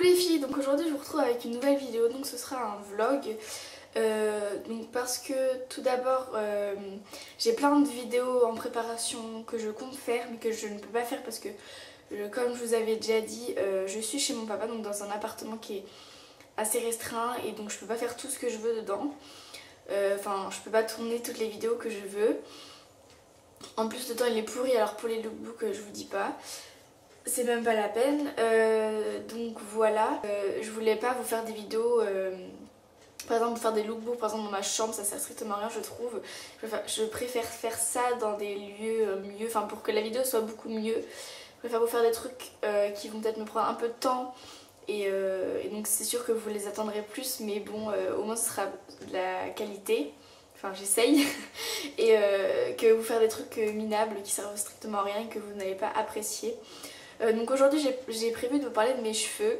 les filles, donc aujourd'hui je vous retrouve avec une nouvelle vidéo, donc ce sera un vlog. Donc parce que tout d'abord j'ai plein de vidéos en préparation que je compte faire mais que je ne peux pas faire parce que comme je vous avais déjà dit, je suis chez mon papa, donc dans un appartement qui est assez restreint et donc je peux pas faire tout ce que je veux dedans. Enfin je peux pas tourner toutes les vidéos que je veux. En plus le temps il est pourri, alors pour les lookbooks je vous dis pas. C'est même pas la peine, donc voilà, je voulais pas vous faire des vidéos, par exemple faire des lookbooks par exemple dans ma chambre, ça sert strictement à rien je trouve. Je préfère faire ça dans des lieux mieux, enfin pour que la vidéo soit beaucoup mieux. Je préfère vous faire des trucs qui vont peut-être me prendre un peu de temps et donc c'est sûr que vous les attendrez plus, mais bon au moins ce sera de la qualité. Enfin j'essaye et que vous faire des trucs minables qui servent strictement à rien et que vous n'allez pas apprécier. Donc aujourd'hui j'ai prévu de vous parler de mes cheveux,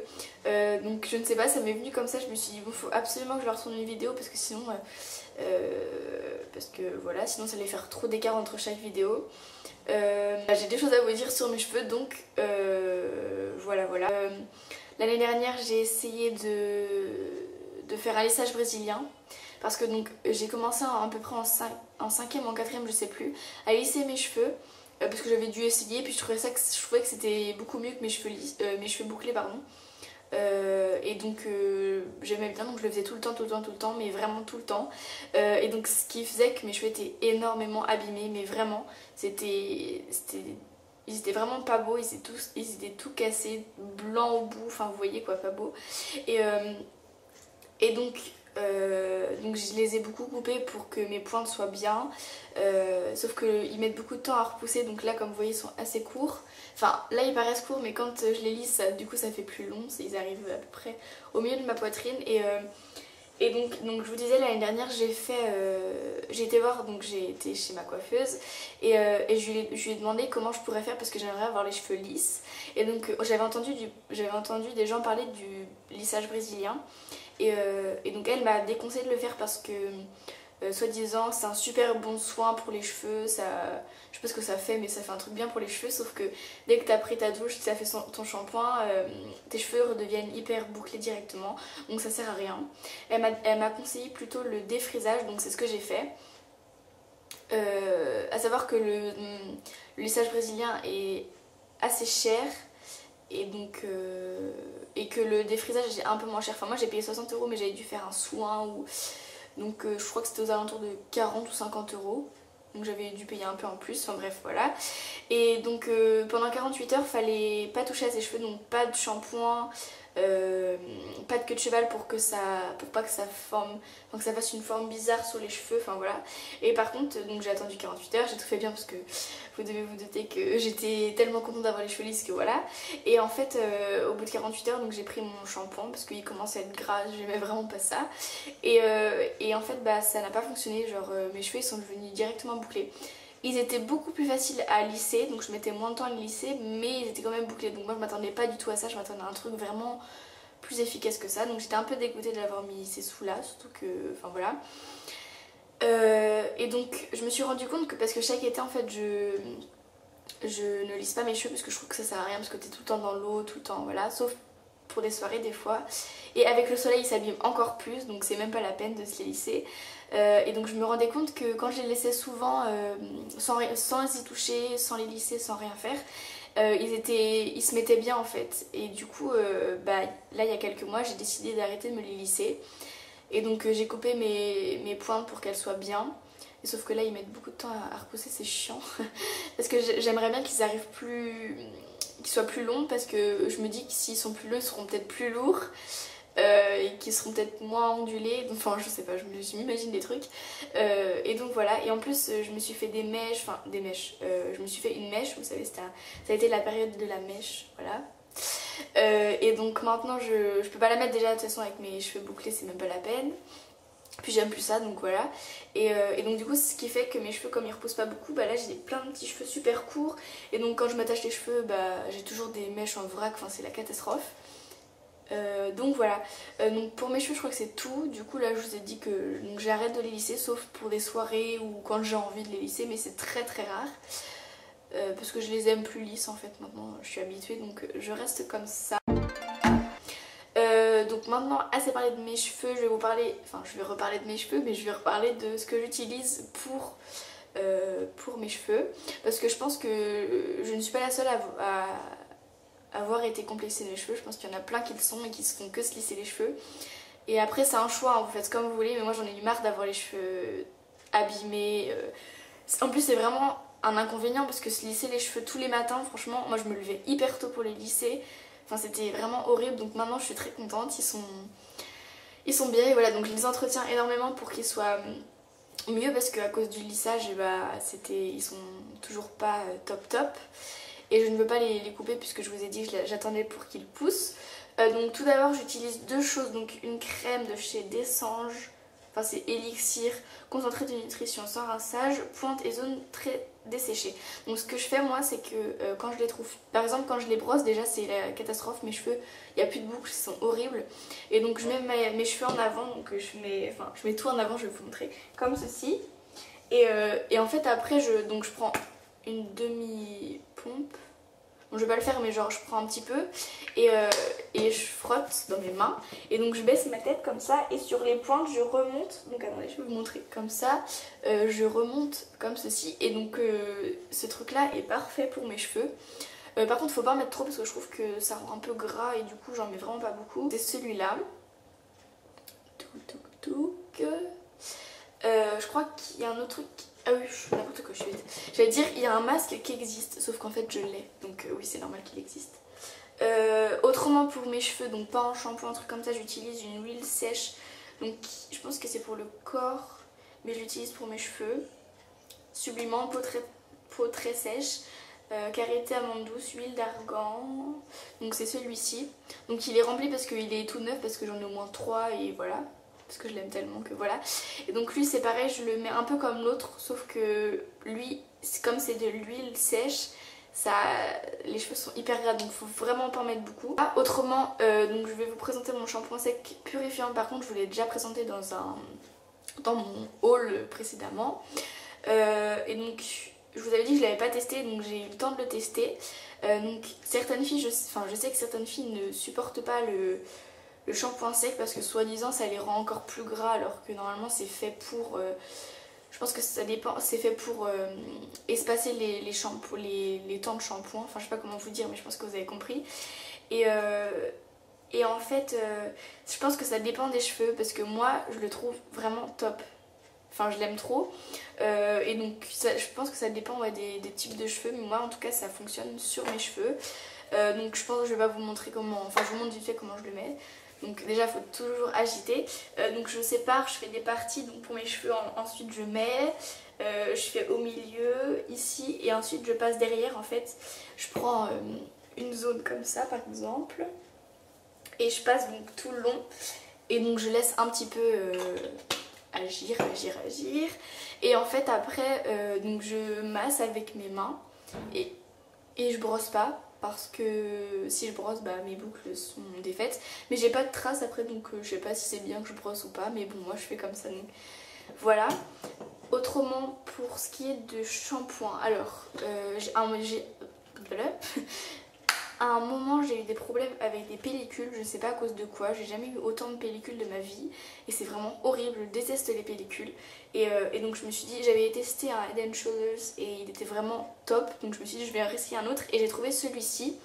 donc je ne sais pas, ça m'est venu comme ça, je me suis dit bon faut absolument que je leur tourne une vidéo parce que sinon voilà, sinon ça allait faire trop d'écart entre chaque vidéo. J'ai des choses à vous dire sur mes cheveux, donc voilà. L'année dernière j'ai essayé de faire un lissage brésilien parce que donc j'ai commencé à peu près en 5e ou en 4e je sais plus à lisser mes cheveux. Parce que j'avais dû essayer, puis je trouvais que c'était beaucoup mieux que mes cheveux bouclés pardon. Et donc j'aimais bien, donc je le faisais tout le temps, mais vraiment tout le temps. Et donc ce qui faisait que mes cheveux étaient énormément abîmés, mais vraiment ils étaient vraiment pas beaux, ils étaient tout cassés, blancs au bout, enfin vous voyez quoi, pas beau. Et donc je les ai beaucoup coupés pour que mes pointes soient bien, sauf qu'ils mettent beaucoup de temps à repousser, donc là comme vous voyez ils sont assez courts. Enfin là ils paraissent courts mais quand je les lisse du coup ça fait plus long, ils arrivent à peu près au milieu de ma poitrine. Et donc je vous disais l'année dernière j'ai été voir, donc j'ai été chez ma coiffeuse et je lui ai demandé comment je pourrais faire parce que j'aimerais avoir les cheveux lisses. Et donc j'avais entendu des gens parler du lissage brésilien. Et donc elle m'a déconseillé de le faire parce que soi-disant c'est un super bon soin pour les cheveux, ça, je sais pas ce que ça fait mais ça fait un truc bien pour les cheveux, sauf que dès que t'as pris ta douche, tu as fait ton shampoing, tes cheveux redeviennent hyper bouclés directement, donc ça sert à rien. Elle m'a conseillé plutôt le défrisage, donc c'est ce que j'ai fait. À savoir que le lissage brésilien est assez cher. Et donc et que le défrisage est un peu moins cher. Enfin moi j'ai payé 60 € mais j'avais dû faire un soin ou donc je crois que c'était aux alentours de 40 ou 50 €. Donc j'avais dû payer un peu en plus, enfin bref voilà. Et donc pendant 48 heures fallait pas toucher à ses cheveux, donc pas de shampoing, pas de queue de cheval pour pas que ça forme, enfin que ça fasse une forme bizarre sur les cheveux, enfin voilà. Et par contre donc j'ai attendu 48 heures, j'ai tout fait bien parce que vous devez vous douter que j'étais tellement contente d'avoir les cheveux lisses que voilà. Et en fait au bout de 48 heures donc j'ai pris mon shampoing parce qu'il commençait à être gras, j'aimais vraiment pas ça. Et en fait bah ça n'a pas fonctionné, genre mes cheveux ils sont devenus directement bouclés. Ils étaient beaucoup plus faciles à lisser, donc je mettais moins de temps à les lisser, mais ils étaient quand même bouclés. Donc moi je m'attendais pas du tout à ça, je m'attendais à un truc vraiment plus efficace que ça. Donc j'étais un peu dégoûtée de l'avoir mis ces sous-là, surtout que, enfin voilà. Et donc je me suis rendu compte que, parce que chaque été en fait je ne lisse pas mes cheveux parce que je trouve que ça sert à rien, parce que t'es tout le temps dans l'eau, tout le temps, voilà, sauf pour des soirées des fois. Et avec le soleil ils s'abîment encore plus, donc c'est même pas la peine de se les lisser. Et donc je me rendais compte que quand je les laissais souvent sans y toucher, sans les lisser, sans rien faire, ils se mettaient bien en fait. Et du coup bah, là il y a quelques mois j'ai décidé d'arrêter de me les lisser. Et donc j'ai coupé mes pointes pour qu'elles soient bien. Et sauf que là ils mettent beaucoup de temps à repousser, c'est chiant. Parce que j'aimerais bien qu'ils arrivent qu'ils soient plus longs, parce que je me dis que s'ils sont plus longs ils seront peut-être plus lourds. Et qui seront peut-être moins ondulés, enfin je sais pas, je m'imagine des trucs. Et donc voilà, et en plus je me suis fait des mèches, je me suis fait une mèche, vous savez ça a été la période de la mèche, voilà. Et donc maintenant je peux pas la mettre déjà de toute façon avec mes cheveux bouclés, c'est même pas la peine. Puis j'aime plus ça, donc voilà. Et donc du coup ce qui fait que mes cheveux, comme ils repoussent pas beaucoup, bah là j'ai plein de petits cheveux super courts. Et donc quand je m'attache les cheveux, bah j'ai toujours des mèches en vrac, enfin c'est la catastrophe. Donc voilà, donc pour mes cheveux je crois que c'est tout. Du coup là je vous ai dit que j'arrête de les lisser sauf pour des soirées ou quand j'ai envie de les lisser, mais c'est très très rare. Parce que je les aime plus lisses en fait, maintenant je suis habituée, donc je reste comme ça. donc maintenant, assez parlé de mes cheveux, je vais vous parler, enfin je vais reparler de mes cheveux, mais je vais reparler de ce que j'utilise pour mes cheveux. Parce que je pense que je ne suis pas la seule à avoir été complexée des cheveux. Je pense qu'il y en a plein qui le sont et qui se font que se lisser les cheveux. Et après c'est un choix, hein, vous faites comme vous voulez, mais moi j'en ai eu marre d'avoir les cheveux abîmés. En plus c'est vraiment un inconvénient parce que se lisser les cheveux tous les matins, franchement, moi je me levais hyper tôt pour les lisser. Enfin c'était vraiment horrible, donc maintenant je suis très contente, ils sont bien et voilà, donc je les entretiens énormément pour qu'ils soient mieux parce qu'à cause du lissage, et bah, ils sont toujours pas top top. Et je ne veux pas les couper puisque je vous ai dit que j'attendais pour qu'ils poussent. Donc tout d'abord j'utilise deux choses, donc une crème de chez Dessange, enfin c'est Elixir, concentré de nutrition sans rinçage, pointe et zone très desséchée. Donc ce que je fais moi c'est que quand je les trouve, par exemple quand je les brosse déjà c'est la catastrophe, mes cheveux, il n'y a plus de boucles, ils sont horribles. Et donc je mets mes cheveux en avant, donc je mets tout en avant, je vais vous montrer, comme ceci. Et en fait après je prends une demi-pompe. Bon, je vais pas le faire mais genre je prends un petit peu et je frotte dans mes mains et donc je baisse ma tête comme ça et sur les pointes je remonte, donc attendez je vais vous montrer comme ça, je remonte comme ceci et donc ce truc là est parfait pour mes cheveux. Par contre faut pas en mettre trop parce que je trouve que ça rend un peu gras et du coup j'en mets vraiment pas beaucoup. C'est celui-là. Je crois qu'il y a un autre truc. Ah oui, n'importe quoi, je suis bête. J'allais dire, il y a un masque qui existe, sauf qu'en fait je l'ai. Donc oui, c'est normal qu'il existe. Autrement pour mes cheveux, donc pas en shampoing, un truc comme ça, j'utilise une huile sèche. Donc je pense que c'est pour le corps, mais je l'utilise pour mes cheveux. Sublimant, peau très sèche. Karité amande douce, huile d'argan. Donc c'est celui-ci. Donc il est rempli parce qu'il est tout neuf, parce que j'en ai au moins 3 et voilà. Parce que je l'aime tellement que voilà. Et donc lui c'est pareil, je le mets un peu comme l'autre, sauf que lui, comme c'est de l'huile sèche, les cheveux sont hyper gras, donc il faut vraiment pas en mettre beaucoup. Ah, autrement, donc je vais vous présenter mon shampoing sec purifiant. Par contre je vous l'ai déjà présenté dans mon haul précédemment. Et donc je vous avais dit que je l'avais pas testé, donc j'ai eu le temps de le tester. Donc certaines filles, je sais que certaines filles ne supportent pas le shampoing sec parce que soi-disant ça les rend encore plus gras alors que normalement c'est fait pour... je pense que ça dépend, c'est fait pour espacer les temps de shampoing, enfin je sais pas comment vous dire mais je pense que vous avez compris. Et en fait je pense que ça dépend des cheveux parce que moi je le trouve vraiment top. Enfin je l'aime trop et donc je pense que ça dépend des types de cheveux mais moi en tout cas ça fonctionne sur mes cheveux. Donc je pense que je vais pas vous montrer comment, enfin je vous montre vite fait comment je le mets. Donc déjà il faut toujours agiter. Donc je sépare, je fais des parties donc pour mes cheveux, ensuite je mets, je fais au milieu, ici et ensuite je passe derrière en fait. Je prends une zone comme ça par exemple et je passe donc tout le long et donc je laisse un petit peu agir et en fait après donc je masse avec mes mains et je brosse pas. Parce que si je brosse, bah, mes boucles sont défaites. Mais j'ai pas de traces après, donc je sais pas si c'est bien que je brosse ou pas. Mais bon, moi je fais comme ça, donc voilà. Autrement, pour ce qui est de shampoing, alors, à un moment j'ai eu des problèmes avec des pellicules, je sais pas à cause de quoi, j'ai jamais eu autant de pellicules de ma vie et c'est vraiment horrible, je déteste les pellicules et donc je me suis dit, j'avais testé un Head and Shoulders et il était vraiment top, donc je me suis dit je vais en essayer un autre et j'ai trouvé celui-ci.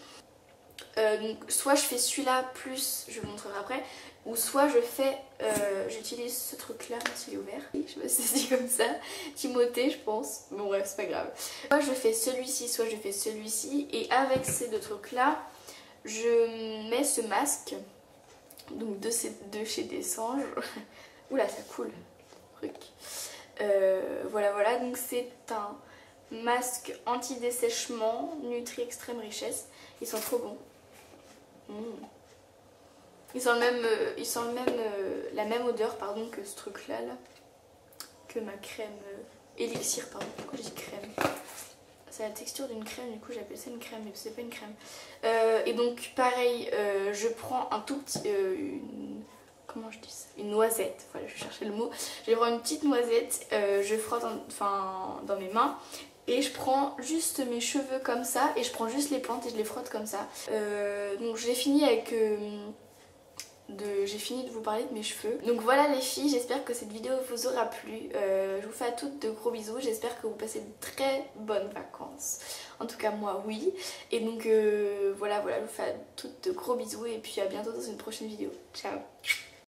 Donc soit je fais celui-là plus, je vous montrerai après, ou soit j'utilise ce truc là, s'il est ouvert, je sais pas si c'est comme ça, Timothée je pense, bon bref c'est pas grave. Soit je fais celui-ci, soit je fais celui-ci et avec ces deux trucs là, je mets ce masque, donc de chez Dessange, oula ça coule, truc. Voilà, donc c'est un masque anti-dessèchement, Nutri Extrême Richesse, ils sont trop bons. Ils sentent la même odeur pardon, que ce truc là, que ma crème Elixir, pardon, pourquoi j'ai dit crème, c'est la texture d'une crème, du coup j'appelle ça une crème mais c'est pas une crème. Et donc pareil, je prends un tout petit, comment je dis ça, une noisette, voilà je cherchais le mot, je vais prendre une petite noisette, je frotte dans mes mains. Et je prends juste mes cheveux comme ça et je prends juste les pointes et je les frotte comme ça. Donc j'ai fini avec de j'ai fini de vous parler de mes cheveux. Donc voilà les filles, j'espère que cette vidéo vous aura plu. Je vous fais à toutes de gros bisous, j'espère que vous passez de très bonnes vacances. En tout cas moi oui. Et donc voilà, je vous fais à toutes de gros bisous et puis à bientôt dans une prochaine vidéo. Ciao.